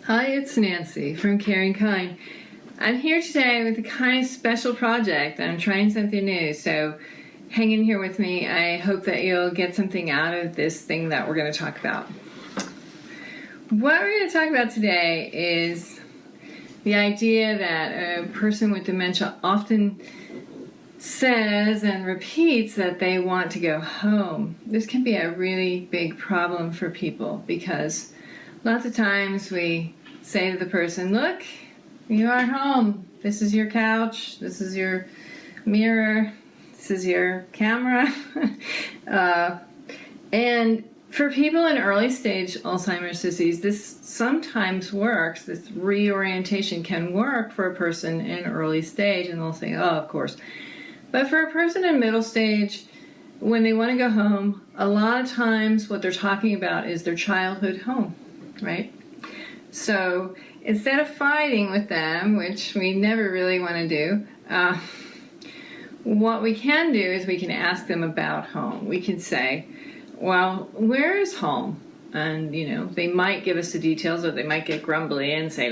Hi, it's Nancy from Caring Kind. I'm here today with a kind of special project. I'm trying something new, so hang in here with me. I hope that you'll get something out of this thing that we're going to talk about. What we're going to talk about today is the idea that a person with dementia often says and repeats that they want to go home. This can be a really big problem for people because lots of times we say to the person, look, you are home. This is your couch. This is your mirror. This is your camera. And for people in early stage Alzheimer's disease, this sometimes works. This reorientation can work for a person in early stage, and they'll say, oh, of course. But for a person in middle stage, when they want to go home, a lot of times what they're talking about is their childhood home, right? So instead of fighting with them, which we never really want to do, what we can do is we can ask them about home. We can say, well, where is home? And, they might give us the details, or they might get grumbly and say,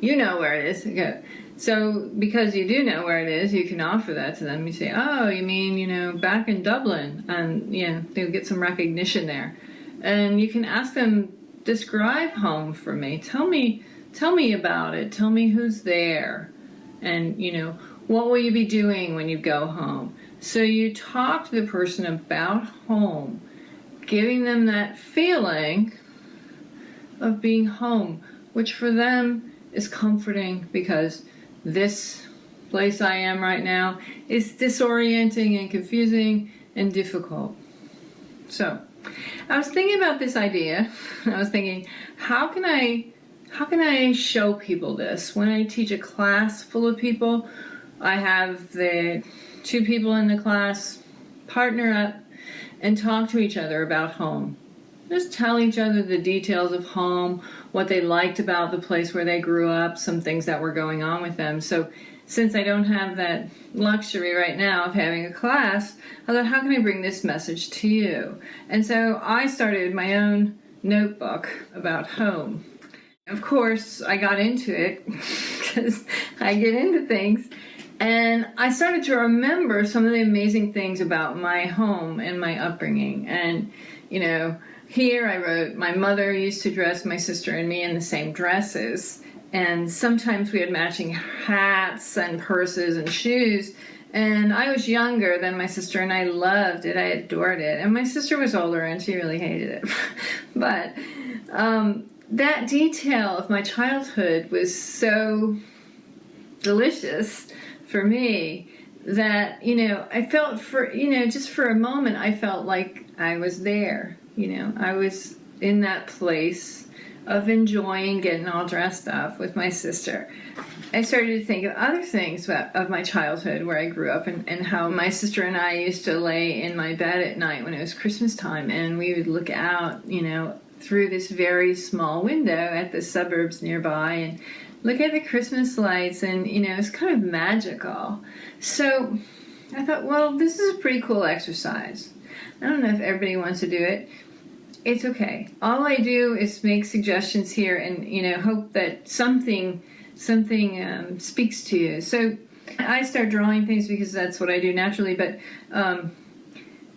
you know where it is. Okay. So because you do know where it is, you can offer that to them. You say, oh, you mean, back in Dublin. And, they'll get some recognition there. And you can ask them, describe home for me. Tell me about it. Tell me who's there. And, what will you be doing when you go home? So you talk to the person about home, giving them that feeling of being home, which for them is comforting because this place I am right now is disorienting and confusing and difficult. So I was thinking about this idea. I was thinking, how can I show people this? When I teach a class full of people, I have the two people in the class partner up and talk to each other about home. Just tell each other the details of home, what they liked about the place where they grew up, some things that were going on with them. So since I don't have that luxury right now of having a class, I thought, how can I bring this message to you? And so I started my own notebook about home. Of course, I got into it because I get into things. And I started to remember some of the amazing things about my home and my upbringing. And, here I wrote, my mother used to dress my sister and me in the same dresses. And sometimes we had matching hats and purses and shoes. And I was younger than my sister, and I loved it. I adored it. And my sister was older, and she really hated it. But that detail of my childhood was so delicious for me that, I felt just for a moment, I felt like I was there. I was in that place of enjoying getting all dressed up with my sister. I started to think of other things of my childhood where I grew up and how my sister and I used to lay in my bed at night when it was Christmas time, and we would look out, through this very small window at the suburbs nearby and look at the Christmas lights, and, it's kind of magical. So I thought, well, this is a pretty cool exercise. I don't know if everybody wants to do it. It's okay. All I do is make suggestions here and, hope that something speaks to you. So I start drawing things because that's what I do naturally, but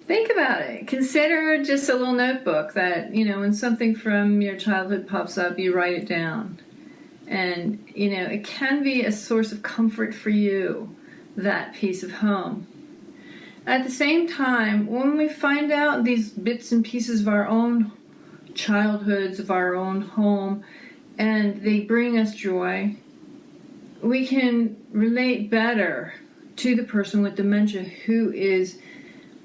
think about it. Consider just a little notebook that, when something from your childhood pops up, you write it down. And, it can be a source of comfort for you, that piece of home. At the same time, when we find out these bits and pieces of our own childhoods, of our own home, and they bring us joy, we can relate better to the person with dementia who is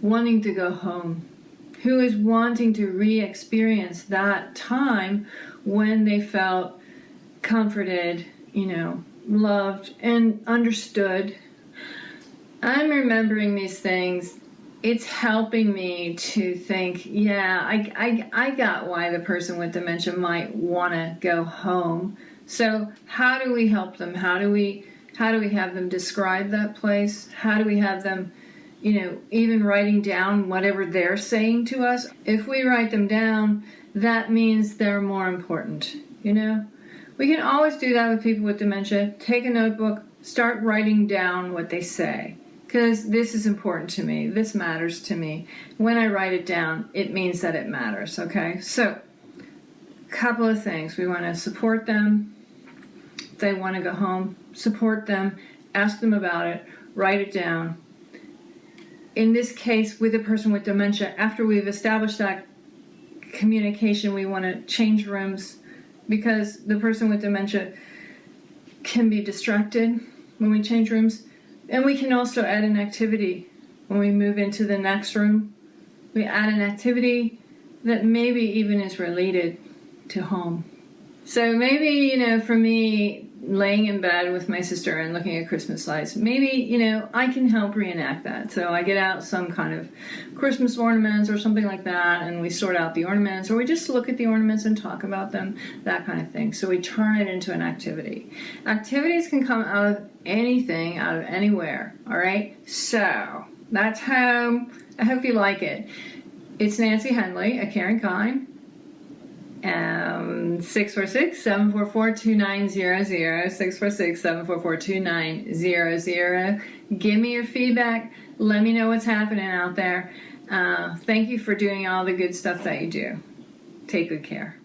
wanting to go home, who is wanting to re-experience that time when they felt comforted, loved and understood. I'm remembering these things. It's helping me to think, I got why the person with dementia might want to go home. So how do we help them? How do we have them describe that place? How do we have them, even writing down whatever they're saying to us? If we write them down, that means they're more important, We can always do that with people with dementia. Take a notebook, start writing down what they say. Because this is important to me. This matters to me. When I write it down, it means that it matters, okay? So, a couple of things. We want to support them. If they want to go home, support them. Ask them about it. Write it down. In this case, with a person with dementia, after we've established that communication, we want to change rooms because the person with dementia can be distracted when we change rooms. And we can also add an activity when we move into the next room. We add an activity that maybe even is related to home. So maybe, for me, laying in bed with my sister and looking at Christmas lights, maybe, I can help reenact that. So I get out some kind of Christmas ornaments or something like that, and we sort out the ornaments, or we just look at the ornaments and talk about them, that kind of thing. So we turn it into an activity. Activities can come out of anything, out of anywhere, all right? So that's home. I hope you like it. It's Nancy Henley, a Caring Kind. 646-744-2900, 646-744-2900. Give me your feedback. Let me know what's happening out there. Thank you for doing all the good stuff that you do. Take good care.